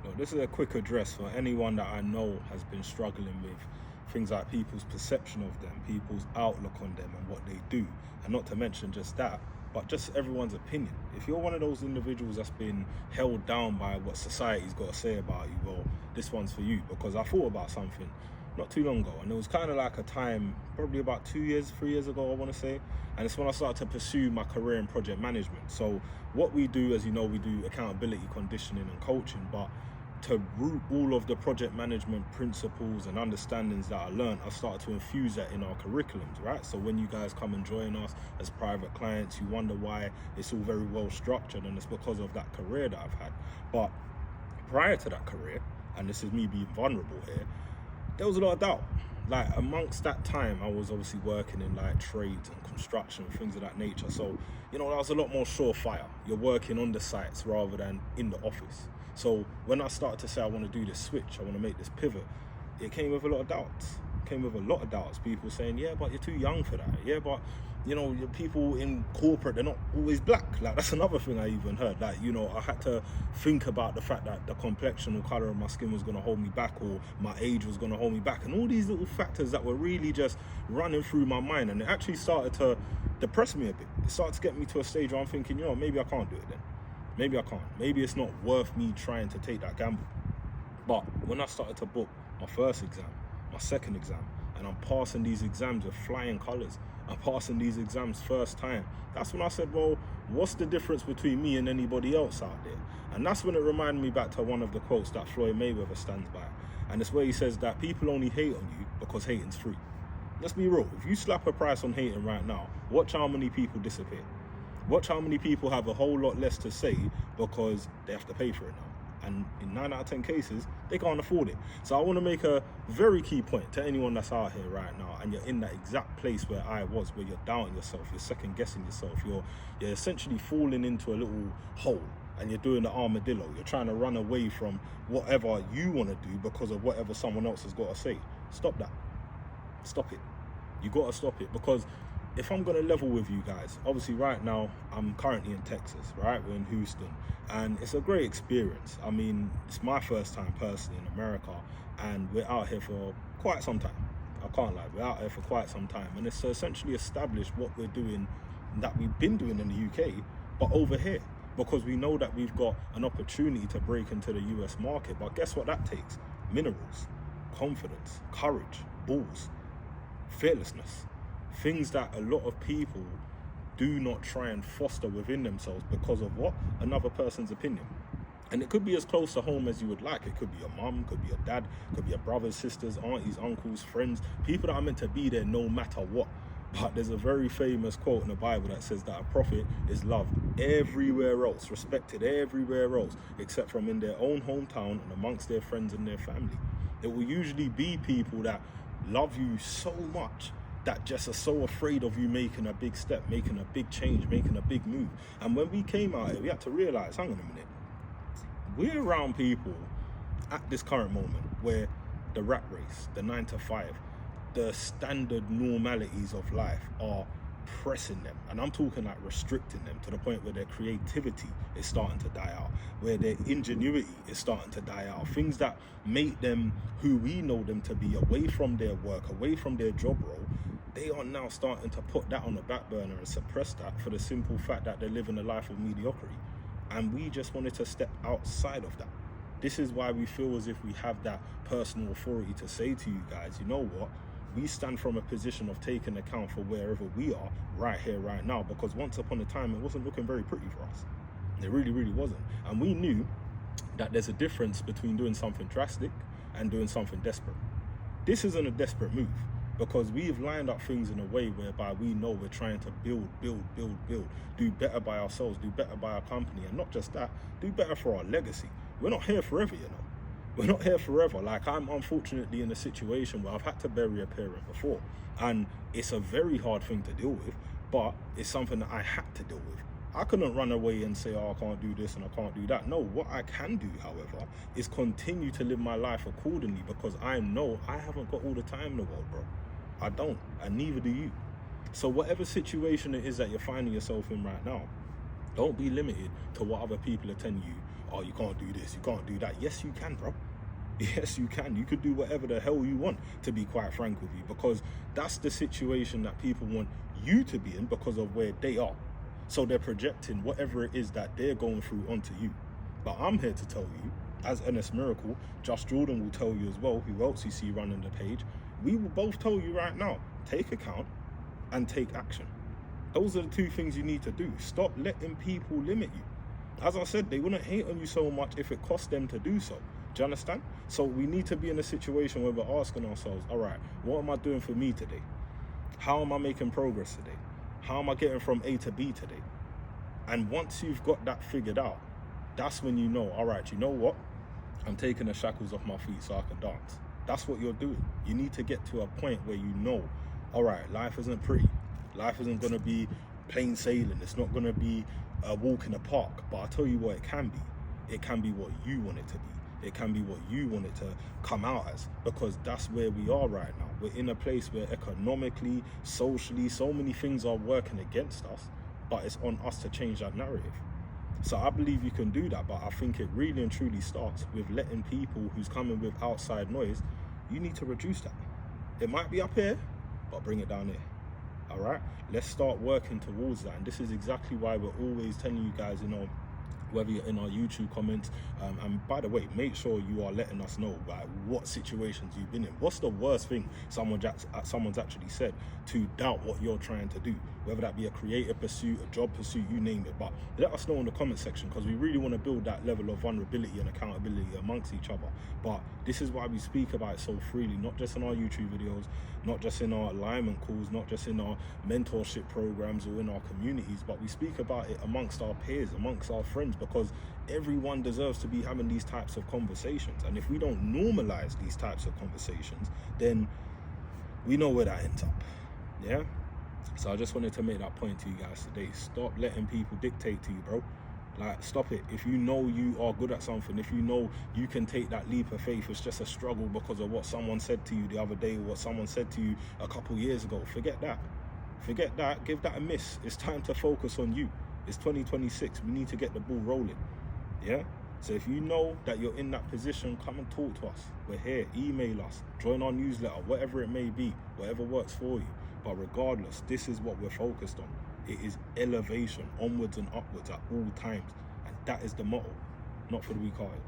Look, this is a quick address for anyone that I know has been struggling with things like people's perception of them, people's outlook on them and what they do. And not to mention just that, but just everyone's opinion. If you're one of those individuals that's been held down by what society's got to say about you, well, this one's for you. Because I thought about something not too long ago, and it was kind of like a time, probably about 2 years, 3 years ago, I want to say. And it's when I started to pursue my career in project management. So what we do, as you know, we do accountability, conditioning and coaching, but to root all of the project management principles and understandings that I learned, I started to infuse that in our curriculums, right? So when you guys come and join us as private clients, you wonder why it's all very well structured, and it's because of that career that I've had. But prior to that career, and this is me being vulnerable here, there was a lot of doubt. Like amongst that time, I was obviously working in like trades and construction, things of that nature. So, you know, that was a lot more surefire. You're working on the sites rather than in the office. So when I started to say I want to do this switch, I want to make this pivot, it came with a lot of doubts. People saying, yeah, but you're too young for that. Yeah, but you know, people in corporate, they're not always black. Like that's another thing I even heard. Like, you know, I had to think about the fact that the complexion or color of my skin was going to hold me back, or my age was going to hold me back, and all these little factors that were really just running through my mind. And it actually started to depress me a bit. It started to get me to a stage where I'm thinking, you know, maybe I can't do it then. Maybe I can't. Maybe it's not worth me trying to take that gamble. But when I started to book my first exam, my second exam, and I'm passing these exams with flying colors, I'm passing these exams first time, that's when I said, well, what's the difference between me and anybody else out there? And that's when it reminded me back to one of the quotes that Floyd Mayweather stands by. And it's where he says that people only hate on you because hating's free. Let's be real. If you slap a price on hating right now, watch how many people disappear. Watch how many people have a whole lot less to say because they have to pay for it now. And in 9 out of 10 cases, they can't afford it. So I want to make a very key point to anyone that's out here right now and you're in that exact place where I was, where you're doubting yourself, you're second guessing yourself, you're essentially falling into a little hole and you're doing the armadillo. You're trying to run away from whatever you want to do because of whatever someone else has got to say. Stop that. Stop it. You got to stop it, because if I'm going to level with you guys, obviously right now I'm currently in Texas, right? We're in Houston, and it's a great experience. I mean, it's my first time personally in America, and we're out here for quite some time. I can't lie, we're out here for quite some time, and it's essentially established what we're doing that we've been doing in the UK, but over here, because we know that we've got an opportunity to break into the US market. But guess what that takes? Minerals, confidence, courage, balls, fearlessness. Things that a lot of people do not try and foster within themselves because of what? Another person's opinion. And it could be as close to home as you would like. It could be your mum, could be your dad, could be your brothers, sisters, aunties, uncles, friends, people that are meant to be there no matter what. But there's a very famous quote in the Bible that says that a prophet is loved everywhere else, respected everywhere else, except from in their own hometown and amongst their friends and their family. It will usually be people that love you so much that just are so afraid of you making a big step, making a big change, making a big move. And when we came out here, we had to realize, hang on a minute, we're around people at this current moment where the rat race, the 9 to 5, the standard normalities of life are pressing them. And I'm talking like restricting them to the point where their creativity is starting to die out, where their ingenuity is starting to die out. Things that make them who we know them to be, away from their work, away from their job role, they are now starting to put that on the back burner and suppress that for the simple fact that they're living a life of mediocrity. And we just wanted to step outside of that. This is why we feel as if we have that personal authority to say to you guys, you know what? We stand from a position of taking account for wherever we are right here, right now, because once upon a time, it wasn't looking very pretty for us. It really, really wasn't. And we knew that there's a difference between doing something drastic and doing something desperate. This isn't a desperate move, because we've lined up things in a way whereby we know we're trying to build, do better by ourselves, do better by our company, and not just that, do better for our legacy. We're not here forever, you know. We're not here forever. Like, I'm unfortunately in a situation where I've had to bury a parent before, and it's a very hard thing to deal with, but it's something that I had to deal with. I couldn't run away and say, oh, I can't do this and I can't do that. No, what I can do, however, is continue to live my life accordingly, because I know I haven't got all the time in the world, bro. I don't, and neither do you. So whatever situation it is that you're finding yourself in right now, Don't be limited to what other people are telling you. Oh, you can't do this, you can't do that. Yes, you can, bro. Yes, you can. You could do whatever the hell you want, to be quite frank with you, because that's the situation that people want you to be in because of where they are. So they're projecting whatever it is that they're going through onto you. But I'm here to tell you, as NS Miracle, Josh Jordan will tell you as well, who else you see running the page, we will both tell you right now, take account and take action. Those are the two things you need to do. Stop letting people limit you. As I said, they wouldn't hate on you so much if it cost them to do so. Do you understand? So we need to be in a situation where we're asking ourselves, all right, what am I doing for me today? How am I making progress today? How am I getting from A to B today? And once you've got that figured out, that's when you know, all right, you know what? I'm taking the shackles off my feet so I can dance. That's what you're doing. You need to get to a point where you know, all right, life isn't pretty. Life isn't going to be plain sailing. It's not going to be a walk in the park. But I'll tell you what it can be. It can be what you want it to be. It can be what you want it to come out as, because that's where we are right now. We're in a place where economically, socially, so many things are working against us, but it's on us to change that narrative. So I believe you can do that, but I think it really and truly starts with letting people who's coming with outside noise, you need to reduce that. It might be up here, but bring it down here. All right, let's start working towards that. And this is exactly why we're always telling you guys, you know, whether you're in our YouTube comments, and by the way, make sure you are letting us know like what situations you've been in. What's the worst thing someone's actually said to doubt what you're trying to do, whether that be a creative pursuit, a job pursuit, you name it. But let us know in the comment section, because we really want to build that level of vulnerability and accountability amongst each other. But this is why we speak about it so freely, not just in our YouTube videos, not just in our alignment calls, not just in our mentorship programs or in our communities, but we speak about it amongst our peers, amongst our friends, because everyone deserves to be having these types of conversations. And if we don't normalize these types of conversations, then we know where that ends up. Yeah. So I just wanted to make that point to you guys today. Stop letting people dictate to you, bro. Like, stop it. If you know you are good at something, if you know you can take that leap of faith, it's just a struggle because of what someone said to you the other day, or what someone said to you a couple years ago, forget that. Forget that. Give that a miss. It's time to focus on you. It's 2026. We need to get the ball rolling. Yeah? So if you know that you're in that position, come and talk to us. We're here. Email us. Join our newsletter. Whatever it may be. Whatever works for you. But regardless, this is what we're focused on. It is elevation, onwards and upwards at all times. And that is the motto, not for the weak-hearted.